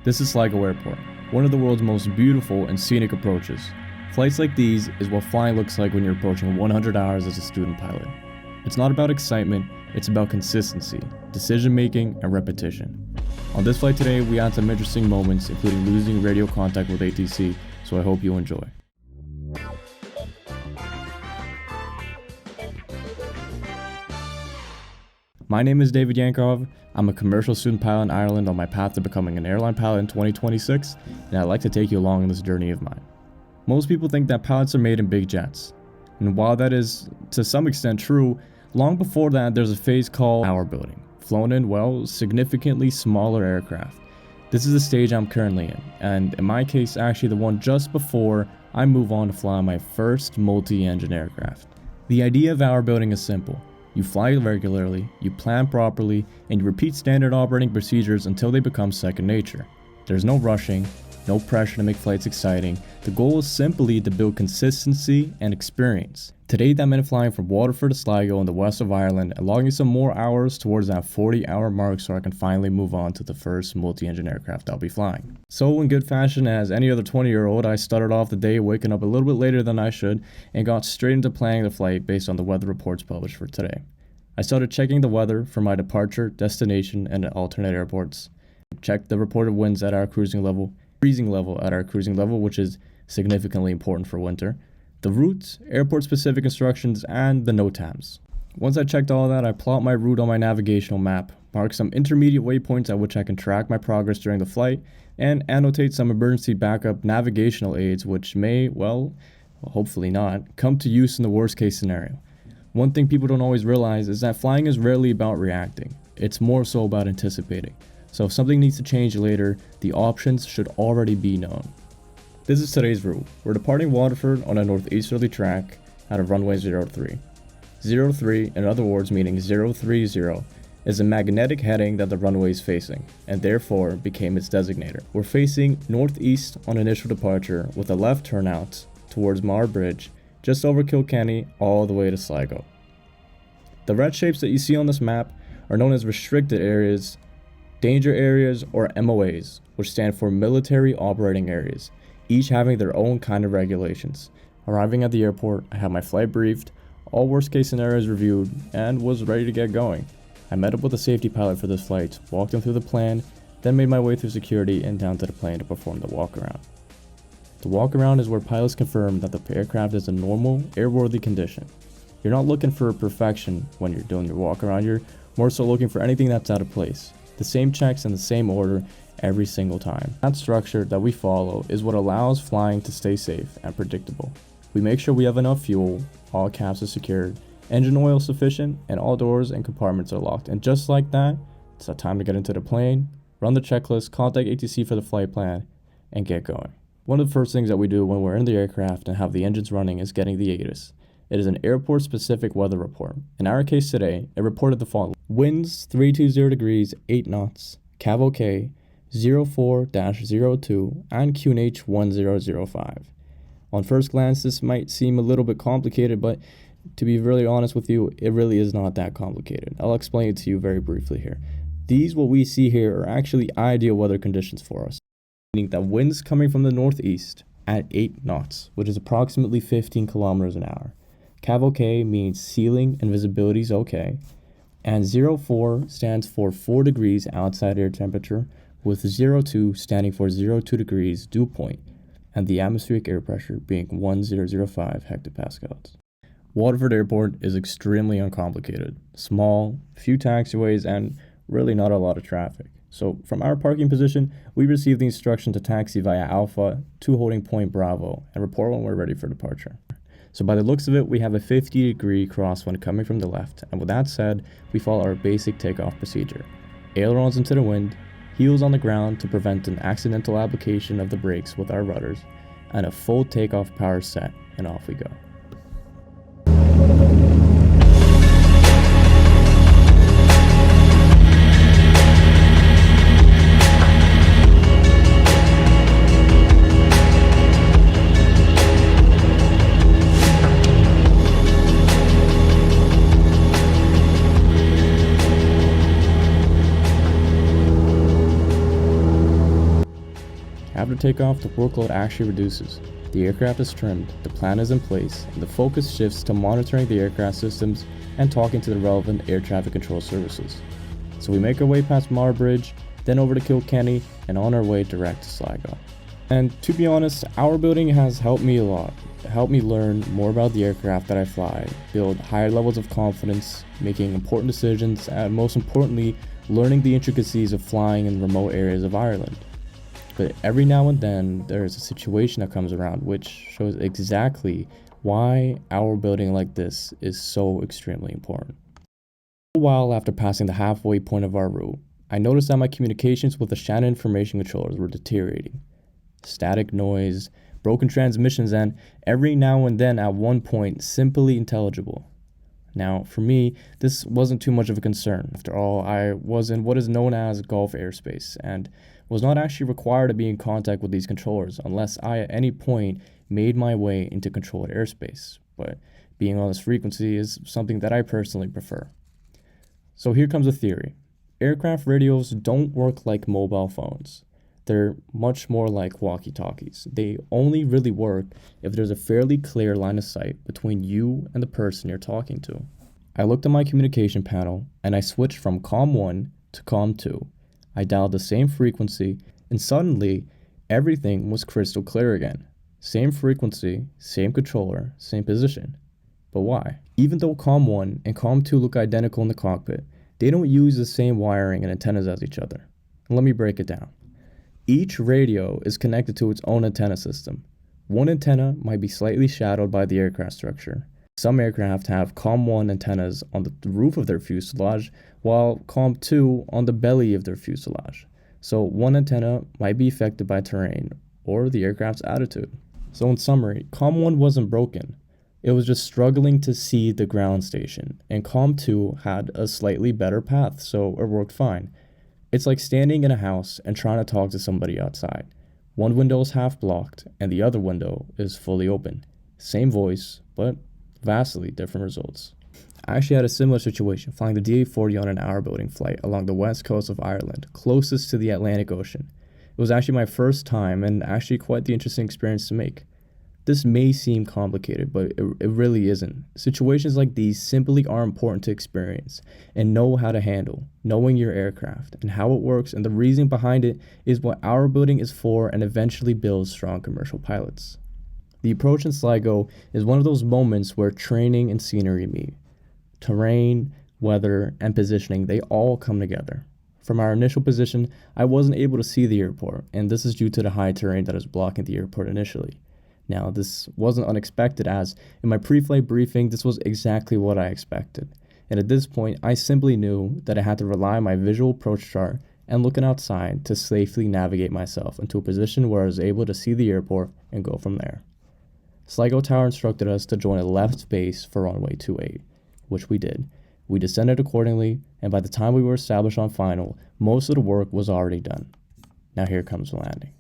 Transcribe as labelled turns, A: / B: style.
A: This is Sligo Airport, one of the world's most beautiful and scenic approaches. Flights like these is what flying looks like when you're approaching 100 hours as a student pilot. It's not about excitement, it's about consistency, decision making, and repetition. On this flight today, we had some interesting moments, including losing radio contact with ATC, so I hope you enjoy. My name is David Yankov. I'm a commercial student pilot in Ireland on my path to becoming an airline pilot in 2026, and I'd like to take you along on this journey of mine. Most people think that pilots are made in big jets, and while that is to some extent true, long before that there's a phase called hour building, flown in, well, significantly smaller aircraft. This is the stage I'm currently in, and in my case actually the one just before I move on to fly my first multi-engine aircraft. The idea of hour building is simple. You fly regularly, you plan properly, and you repeat standard operating procedures until they become second nature. There's no rushing, no pressure to make flights exciting. The goal is simply to build consistency and experience. Today that meant flying from Waterford to Sligo in the west of Ireland and logging some more hours towards that 40-hour mark so I can finally move on to the first multi-engine aircraft I'll be flying. So in good fashion as any other 20-year-old, I started off the day waking up a little bit later than I should and got straight into planning the flight based on the weather reports published for today. I started checking the weather for my departure, destination, and alternate airports. Checked the reported winds at our freezing level at our cruising level, which is significantly important for winter, the routes, airport-specific instructions, and the NOTAMs. Once I checked all that, I plot my route on my navigational map, mark some intermediate waypoints at which I can track my progress during the flight, and annotate some emergency backup navigational aids which may, well, hopefully not, come to use in the worst-case scenario. One thing people don't always realize is that flying is rarely about reacting. It's more so about anticipating. So if something needs to change later, the options should already be known. This is today's route. We're departing Waterford on a northeasterly track out of runway 03. 03, in other words meaning 030, is a magnetic heading that the runway is facing, and therefore became its designator. We're facing northeast on initial departure with a left turnout towards Mar Bridge, just over Kilkenny, all the way to Sligo. The red shapes that you see on this map are known as restricted areas, danger areas, or MOAs, which stand for military operating areas, each having their own kind of regulations. Arriving at the airport, I had my flight briefed, all worst case scenarios reviewed, and was ready to get going. I met up with a safety pilot for this flight, walked him through the plan, then made my way through security and down to the plane to perform the walk around. The walk around is where pilots confirm that the aircraft is in normal, airworthy condition. You're not looking for perfection when you're doing your walk around, you're more so looking for anything that's out of place. The same checks in the same order every single time. That structure that we follow is what allows flying to stay safe and predictable. We make sure we have enough fuel, all cabs are secured, engine oil sufficient, and all doors and compartments are locked. And just like that, it's time to get into the plane, run the checklist, contact ATC for the flight plan, and get going. One of the first things that we do when we're in the aircraft and have the engines running is getting the ATIS. It is an airport-specific weather report. In our case today, it reported the following. Winds 320 degrees, 8 knots, Cav OK, 04-02, and QNH 1005. On first glance, this might seem a little bit complicated, but to be really honest with you, it really is not that complicated. I'll explain it to you very briefly here. These, what we see here, are actually ideal weather conditions for us, meaning that winds coming from the northeast at 8 knots, which is approximately 15 kilometers an hour. Cav OK means ceiling and visibility is okay, and 04 stands for 4 degrees outside air temperature, with 02 standing for 02 degrees dew point, and the atmospheric air pressure being 1005 hectopascals. Waterford Airport is extremely uncomplicated, small, few taxiways, and really not a lot of traffic. So from our parking position, we receive the instruction to taxi via Alpha to holding point Bravo and report when we're ready for departure. So by the looks of it, we have a 50-degree crosswind coming from the left, and with that said, we follow our basic takeoff procedure. Ailerons into the wind, heels on the ground to prevent an accidental application of the brakes with our rudders, and a full takeoff power set, and off we go. After takeoff, the workload actually reduces. The aircraft is trimmed, the plan is in place, and the focus shifts to monitoring the aircraft systems and talking to the relevant air traffic control services. So we make our way past Mar Bridge, then over to Kilkenny, and on our way direct to Sligo. And to be honest, our building has helped me a lot. It helped me learn more about the aircraft that I fly, build higher levels of confidence, making important decisions, and most importantly, learning the intricacies of flying in remote areas of Ireland. But every now and then, there is a situation that comes around which shows exactly why our building like this is so extremely important. A while after passing the halfway point of our route, I noticed that my communications with the Shannon information controllers were deteriorating. Static noise, broken transmissions, and every now and then at one point, simply intelligible. Now, for me, this wasn't too much of a concern. After all, I was in what is known as Gulf airspace and was not actually required to be in contact with these controllers unless I at any point made my way into controlled airspace. But being on this frequency is something that I personally prefer. So here comes a theory. Aircraft radios don't work like mobile phones. They're much more like walkie-talkies. They only really work if there's a fairly clear line of sight between you and the person you're talking to. I looked at my communication panel and I switched from COM 1 to COM 2. I dialed the same frequency and suddenly everything was crystal clear again. Same frequency, same controller, same position. But why? Even though COM 1 and COM 2 look identical in the cockpit, they don't use the same wiring and antennas as each other. Let me break it down. Each radio is connected to its own antenna system. One antenna might be slightly shadowed by the aircraft structure. Some aircraft have COM 1 antennas on the roof of their fuselage, while COM 2 on the belly of their fuselage. So one antenna might be affected by terrain or the aircraft's attitude. So in summary, COM 1 wasn't broken. It was just struggling to see the ground station, and COM 2 had a slightly better path, so it worked fine. It's like standing in a house and trying to talk to somebody outside. One window is half blocked and the other window is fully open. Same voice, but vastly different results. I actually had a similar situation flying the DA-40 on an hour-boating flight along the west coast of Ireland, closest to the Atlantic Ocean. It was actually my first time and actually quite the interesting experience to make. This may seem complicated, but it really isn't. Situations like these simply are important to experience and know how to handle. Knowing your aircraft and how it works and the reason behind it is what our building is for and eventually builds strong commercial pilots. The approach in Sligo is one of those moments where training and scenery meet. Terrain, weather, and positioning, they all come together. From our initial position, I wasn't able to see the airport, and this is due to the high terrain that is blocking the airport initially. Now, this wasn't unexpected as, in my pre-flight briefing, this was exactly what I expected. And at this point, I simply knew that I had to rely on my visual approach chart and looking outside to safely navigate myself into a position where I was able to see the airport and go from there. Sligo Tower instructed us to join a left base for runway 28, which we did. We descended accordingly, and by the time we were established on final, most of the work was already done. Now here comes the landing.